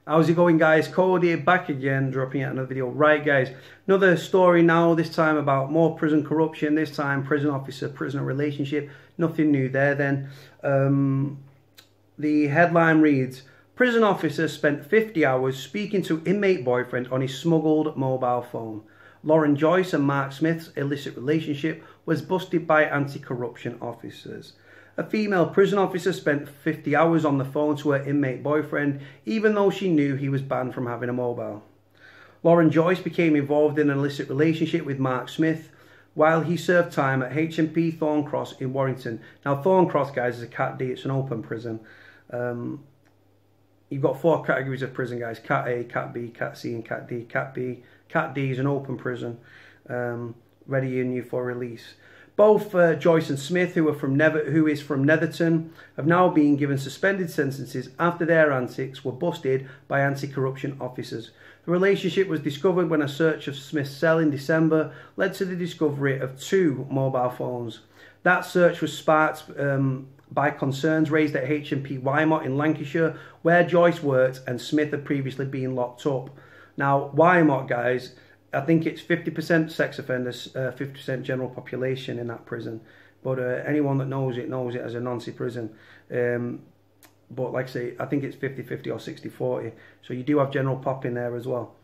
How's it going, guys? Cody back again, dropping out another video. Right, guys, another story now, this time about more prison corruption, this time prison officer-prisoner relationship. Nothing new there then. The headline reads, prison officer spent 50 hours speaking to inmate boyfriend on his smuggled mobile phone. Lauren Joyce and Mark Smith's illicit relationship was busted by anti-corruption officers. A female prison officer spent 50 hours on the phone to her inmate boyfriend, even though she knew he was banned from having a mobile. Lauren Joyce became involved in an illicit relationship with Mark Smith while he served time at HMP Thorncross in Warrington. Now, Thorncross, guys, is a Cat D. It's an open prison. You've got 4 categories of prison, guys. Cat A, Cat B, Cat C, and Cat D. Cat D is an open prison, readying you for release. Both Joyce and Smith, who is from Netherton, have now been given suspended sentences after their antics were busted by anti-corruption officers. The relationship was discovered when a search of Smith's cell in December led to the discovery of 2 mobile phones. That search was sparked by concerns raised at HMP Wymott in Lancashire, where Joyce worked and Smith had previously been locked up. Now, Wymott, guys, I think it's 50% sex offenders, 50% general population in that prison. But anyone that knows it as a Nancy prison. But like I say, I think it's 50-50 or 60-40. So you do have general pop in there as well.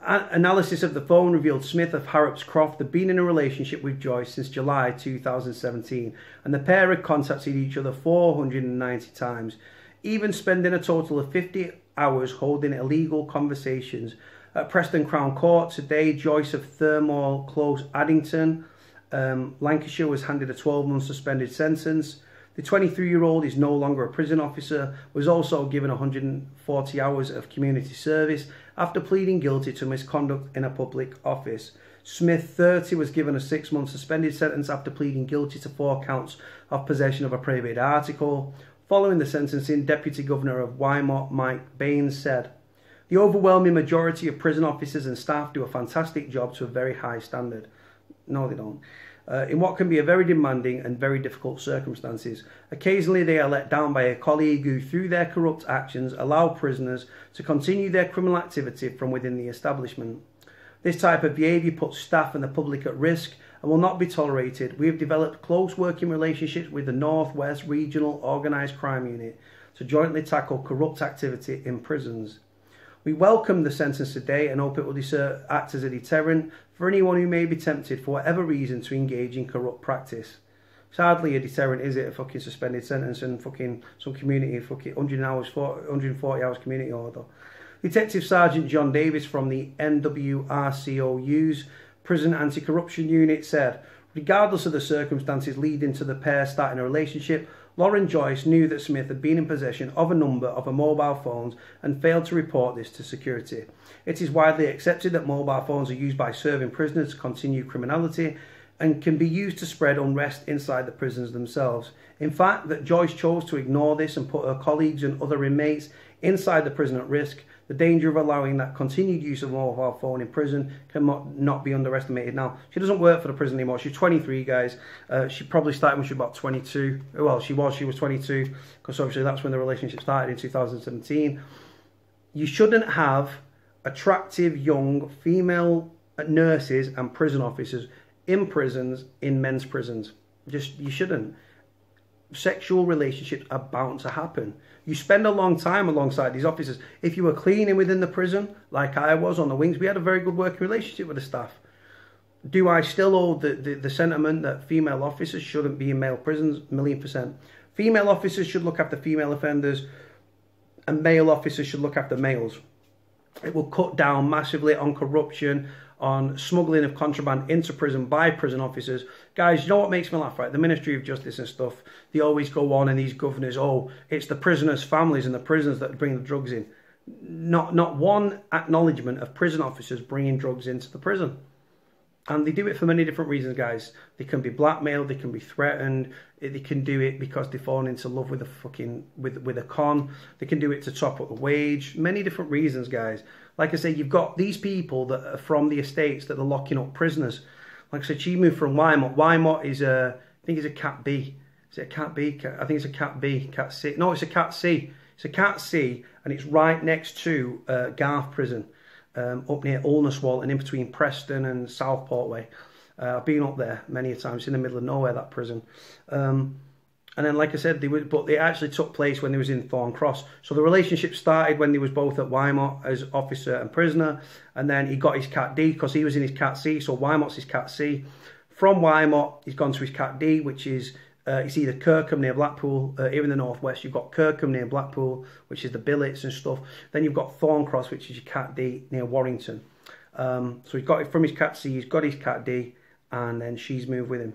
Analysis of the phone revealed Smith of Harrops Croft had been in a relationship with Joyce since July 2017. And the pair had contacted each other 490 times, even spending a total of 50 hours holding illegal conversations. At Preston Crown Court today, Joyce of Thurmore Close, Addington, Lancashire, was handed a 12-month suspended sentence. The 23-year-old is no longer a prison officer, was also given 140 hours of community service after pleading guilty to misconduct in a public office. Smith, 30, was given a 6-month suspended sentence after pleading guilty to 4 counts of possession of a prohibited article. Following the sentencing, Deputy Governor of Wymott, Mike Baines, said, "The overwhelming majority of prison officers and staff do a fantastic job to a very high standard." No, they don't. In what can be a very demanding and very difficult circumstances. Occasionally they are let down by a colleague who, through their corrupt actions, allow prisoners to continue their criminal activity from within the establishment. This type of behaviour puts staff and the public at risk and will not be tolerated. We have developed close working relationships with the North West Regional Organised Crime Unit to jointly tackle corrupt activity in prisons. We welcome the sentence today and hope it will act as a deterrent for anyone who may be tempted for whatever reason to engage in corrupt practice. It's hardly a deterrent, is it? A fucking suspended sentence and fucking some community, fucking 140 hours community order. Detective Sergeant John Davis from the NWRCOU's Prison Anti-Corruption Unit said, regardless of the circumstances leading to the pair starting a relationship, Lauren Joyce knew that Smith had been in possession of a number of mobile phones and failed to report this to security. It is widely accepted that mobile phones are used by serving prisoners to continue criminality and can be used to spread unrest inside the prisons themselves. In fact, that Joyce chose to ignore this and put her colleagues and other inmates inside the prison at risk. The danger of allowing that continued use of a mobile phone in prison cannot be underestimated. Now, she doesn't work for the prison anymore. She's 23, guys. She probably started when she was about 22. Well, she was 22, because obviously that's when the relationship started in 2017. You shouldn't have attractive young female nurses and prison officers in prisons, in men's prisons. You shouldn't. Sexual relationships are bound to happen. You spend a long time alongside these officers. If you were cleaning within the prison, like I was on the wings, we had a very good working relationship with the staff. Do I still hold the sentiment that female officers shouldn't be in male prisons? 1,000,000%. Female officers should look after female offenders and male officers should look after males. It will cut down massively on corruption, on smuggling of contraband into prison by prison officers. Guys, you know what makes me laugh, right? The Ministry of Justice and stuff, they always go on, and these governors, oh, it's the prisoners' families and the prisoners that bring the drugs in. Not one acknowledgement of prison officers bringing drugs into the prison. And they do it for many different reasons, guys. They can be blackmailed, they can be threatened, they can do it because they've fallen into love with a con. They can do it to top up the wage. Many different reasons, guys. Like I say, you've got these people that are from the estates that are locking up prisoners. Like I said, she moved from Wymott. Wymott is I think it's a Cat B. Is it a Cat B? I think it's a Cat B, Cat C. No, it's a Cat C. It's a Cat C, and it's right next to Garth Prison, up near Ulneswall and in between Preston and Southport way. I've been up there many a time. It's in the middle of nowhere, that prison. And then, like I said, they actually took place when they was in Thorncross. So the relationship started when they was both at Wymott as officer and prisoner, and then he got his Cat D because he was in his Cat C. So Wymott's his Cat C. From Wymott, he's gone to his Cat D, which is it's either Kirkham near Blackpool. Here in the northwest, you've got Kirkham near Blackpool, which is the billets and stuff. Then you've got Thorncross, which is your Cat D near Warrington. So he's got it from his Cat C. He's got his Cat D, and then she's moved with him.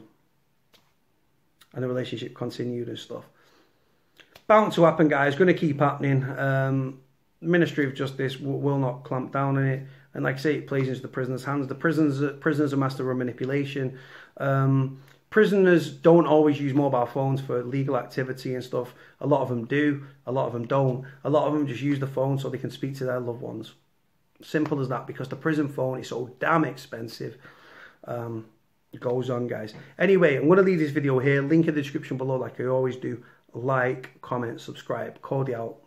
And the relationship continued and stuff. Bound to happen, guys. Going to keep happening. Ministry of Justice will not clamp down on it. And like I say, it plays into the prisoner's hands. The prisoners are master of manipulation. Prisoners don't always use mobile phones for legal activity and stuff. A lot of them do. A lot of them don't. A lot of them just use the phone so they can speak to their loved ones. Simple as that, because the prison phone is so damn expensive. It goes on, guys. Anyway, I'm going to leave this video here. Link in the description below like I always do. Like, comment, subscribe. Cody out.